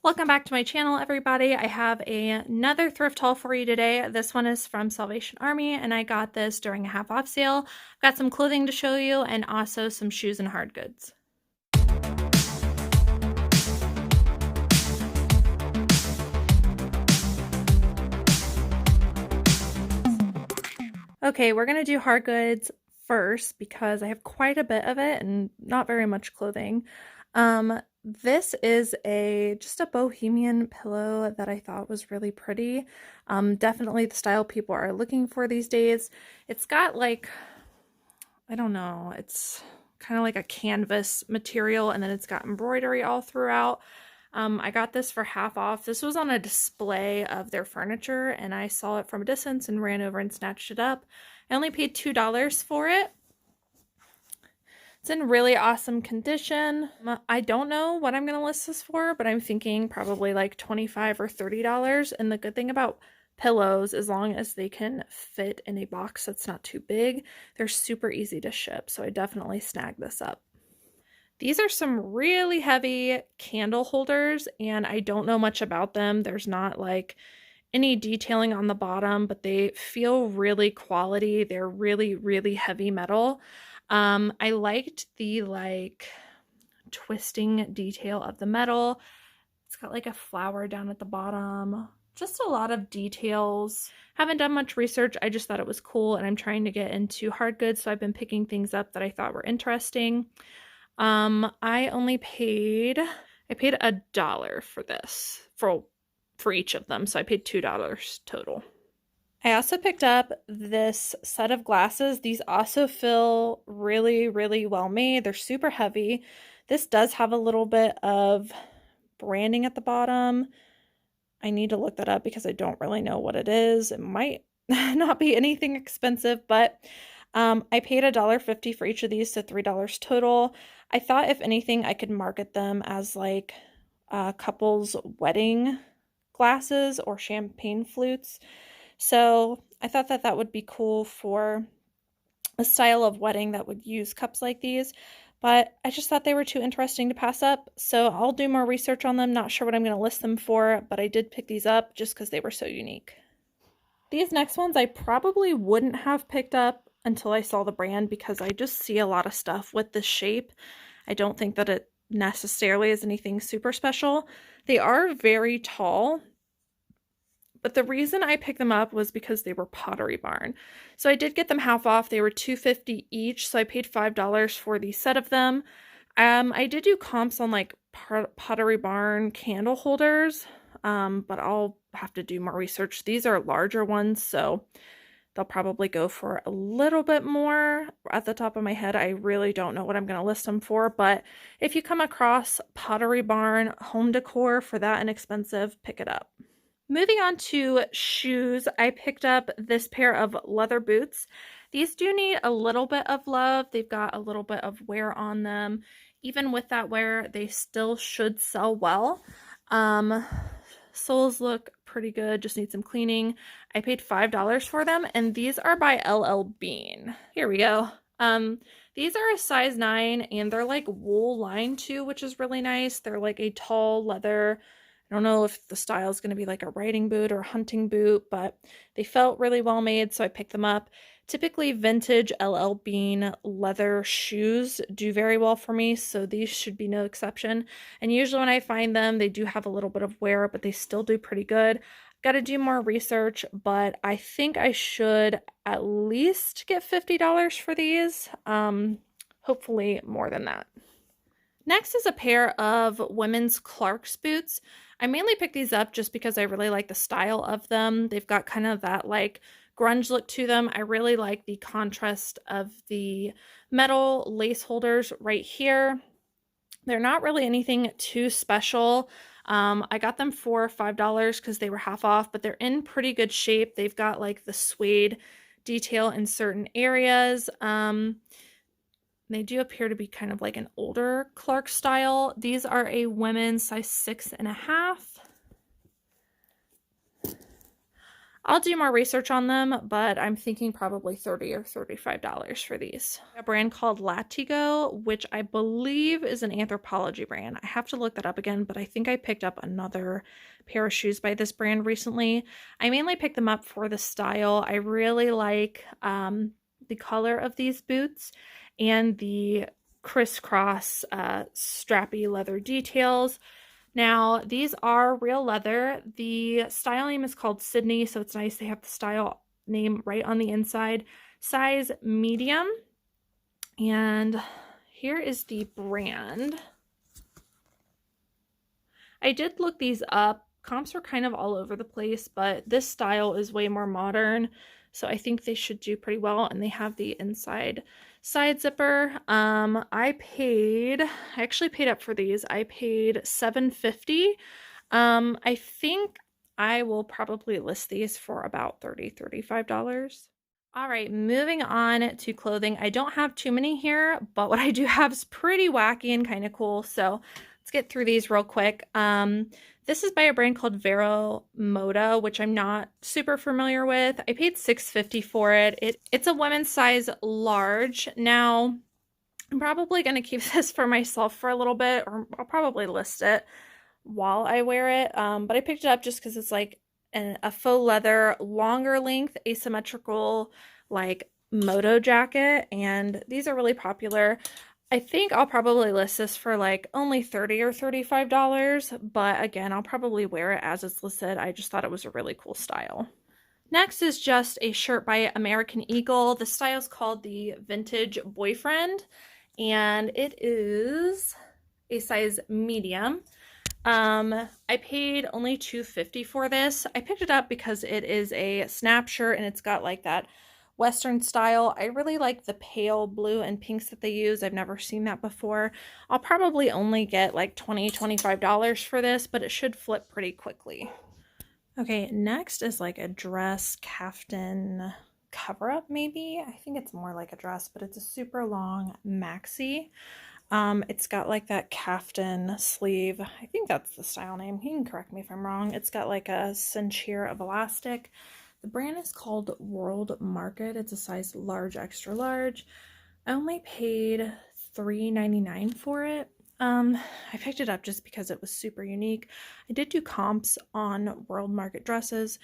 Welcome back to my channel, everybody. I have another thrift haul for you today. This one is from Salvation Army, and I got this during a half-off sale. I've got some clothing to show you and also some shoes and hard goods. Okay, we're gonna do hard goods first because I have quite a bit of it and not very much clothing. This is just a bohemian pillow that I thought was really pretty. Definitely the style people are looking for these days. It's got like, I don't know, it's kind of like a canvas material, and then it's got embroidery all throughout. I got this for half off. This was on a display of their furniture, and I saw it from a distance and ran over and snatched it up. I only paid $2 for it. It's in really awesome condition. I don't know what I'm going to list this for, but I'm thinking probably like $25 or $30. And the good thing about pillows, as long as they can fit in a box that's not too big, they're super easy to ship. So I definitely snagged this up. These are some really heavy candle holders, and I don't know much about them. There's not like any detailing on the bottom, but they feel really quality. They're really, really heavy metal. I liked the like twisting detail of the metal. It's got like a flower down at the bottom. Just a lot of details. Haven't done much research. I just thought it was cool, and I'm trying to get into hard goods, so I've been picking things up that I thought were interesting. I paid $1 for this for each of them, so I paid $2 total. I also picked up this set of glasses. These also feel really, really well made. They're super heavy. This does have a little bit of branding at the bottom. I need to look that up because I don't really know what it is. It might not be anything expensive, but I paid $1.50 for each of these, so $3 total. I thought if anything, I could market them as like couples wedding glasses or champagne flutes. So I thought that that would be cool for a style of wedding that would use cups like these, but I just thought they were too interesting to pass up. So I'll do more research on them. Not sure what I'm going to list them for, but I did pick these up just because they were so unique. These next ones I probably wouldn't have picked up until I saw the brand because I just see a lot of stuff with this shape. I don't think that it necessarily is anything super special. They are very tall, but the reason I picked them up was because they were Pottery Barn. So I did get them half off. They were $2.50 each, so I paid $5 for the set of them. I did do comps on like Pottery Barn candle holders, but I'll have to do more research. These are larger ones, so they'll probably go for a little bit more. At the top of my head, I really don't know what I'm going to list them for, but if you come across Pottery Barn home decor for that inexpensive, pick it up. Moving on to shoes, I picked up this pair of leather boots. These do need a little bit of love. They've got a little bit of wear on them. Even with that wear, they still should sell well. Soles look pretty good, just need some cleaning. I paid $5 for them, and these are by LL Bean. Here we go. These are a size 9, and they're like wool lined too, which is really nice. They're like a tall leather. I don't know if the style is going to be like a riding boot or a hunting boot, but they felt really well made, so I picked them up. Typically, vintage LL Bean leather shoes do very well for me, so these should be no exception. And usually when I find them, they do have a little bit of wear, but they still do pretty good. Got to do more research, but I think I should at least get $50 for these. Hopefully more than that. Next is a pair of women's Clark's boots. I mainly picked these up just because I really like the style of them. They've got kind of that like grunge look to them. I really like the contrast of the metal lace holders right here. They're not really anything too special. I got them for $5 because they were half off, but they're in pretty good shape. They've got like the suede detail in certain areas. They do appear to be kind of like an older Clark style. These are a women's size 6.5. I'll do more research on them, but I'm thinking probably $30 or $35 for these. A brand called Latigo, which I believe is an Anthropologie brand. I have to look that up again, but I think I picked up another pair of shoes by this brand recently. I mainly picked them up for the style. I really like the color of these boots and the crisscross strappy leather details. Now, these are real leather. The style name is called Sydney, so it's nice they have the style name right on the inside. Size medium. And here is the brand. I did look these up. Comps are kind of all over the place, but this style is way more modern, so I think they should do pretty well. And they have the inside side zipper. I actually paid up for these. I paid $7.50. I think I will probably list these for about $30, $35. All right, moving on to clothing. I don't have too many here, but what I do have is pretty wacky and kind of cool. So let's get through these real quick. This is by a brand called Vero Moda, which I'm not super familiar with. I paid $6.50 for it. It's a women's size large. Now, I'm probably going to keep this for myself for a little bit, or I'll probably list it while I wear it. But I picked it up just because it's like a faux leather, longer length, asymmetrical, like moto jacket. And these are really popular. I think I'll probably list this for like only $30 or $35, but again, I'll probably wear it as it's listed. I just thought it was a really cool style. Next is just a shirt by American Eagle. The style is called the Vintage Boyfriend, and it is a size medium. I paid only $2.50 for this. I picked it up because it is a snap shirt and it's got like that Western style. I really like the pale blue and pinks that they use. I've never seen that before. I'll probably only get like $20, $25 for this, but it should flip pretty quickly. Okay, next is like a dress caftan cover-up maybe. I think it's more like a dress, but it's a super long maxi. It's got like that caftan sleeve. I think that's the style name. You can correct me if I'm wrong. It's got like a cincher of elastic. The brand is called World Market. It's a size large, extra large. I only paid $3.99 for it. I picked it up just because it was super unique. I did do comps on World Market dresses,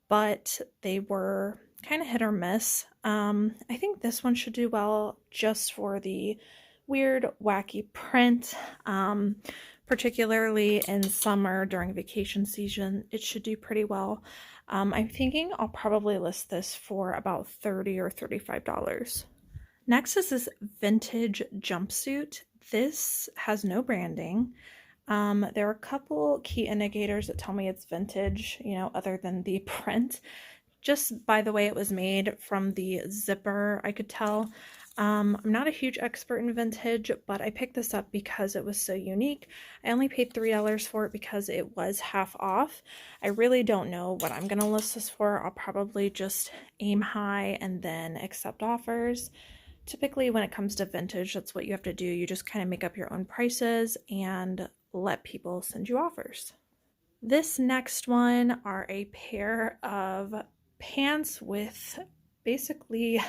but they were kind of hit or miss. I think this one should do well just for the weird, wacky print. Particularly in summer during vacation season, it should do pretty well. I'm thinking I'll probably list this for about $30 or $35. Next is this vintage jumpsuit. This has no branding. There are a couple key indicators that tell me it's vintage, other than the print. Just by the way it was made, from the zipper, I could tell. I'm not a huge expert in vintage, but I picked this up because it was so unique. I only paid $3 for it because it was half off. I really don't know what I'm going to list this for. I'll probably just aim high and then accept offers. Typically, when it comes to vintage, that's what you have to do. You just kind of make up your own prices and let people send you offers. This next one are a pair of pants with basically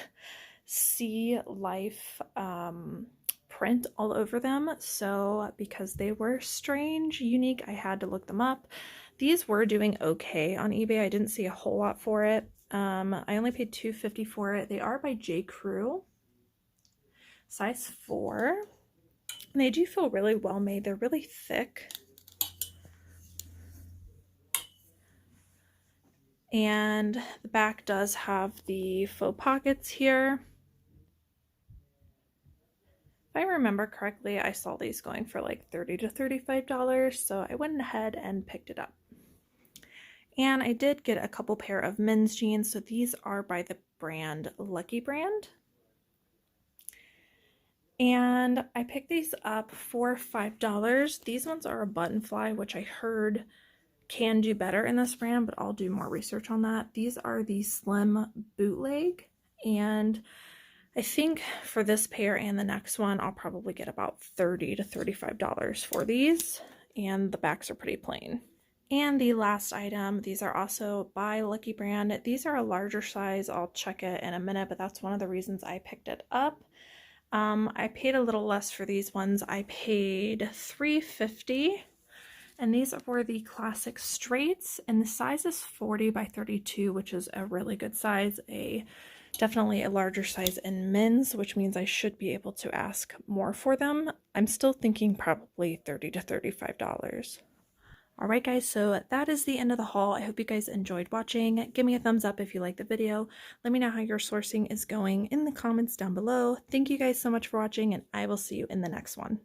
sea life print all over them. So because they were strange, unique, I had to look them up. These were doing okay on eBay. I didn't see a whole lot for it. I only paid $2.50 for it. They are by J. Crew, size 4. And they do feel really well made. They're really thick. And the back does have the faux pockets here. If I remember correctly, I saw these going for like $30 to $35, so I went ahead and picked it up. And I did get a couple pair of men's jeans, so these are by the brand Lucky Brand. And I picked these up for $5. These ones are a button fly, which I heard can do better in this brand, but I'll do more research on that. These are the slim bootleg, and I think for this pair and the next one, I'll probably get about $30 to $35 for these, and the backs are pretty plain. And the last item, these are also by Lucky Brand. These are a larger size. I'll check it in a minute, but that's one of the reasons I picked it up. I paid a little less for these ones. I paid $3.50, and these were the classic straights, and the size is 40 by 32, which is a really good size. Definitely a larger size in men's, which means I should be able to ask more for them. I'm still thinking probably $30 to $35. Alright guys, so that is the end of the haul. I hope you guys enjoyed watching. Give me a thumbs up if you liked the video. Let me know how your sourcing is going in the comments down below. Thank you guys so much for watching, and I will see you in the next one.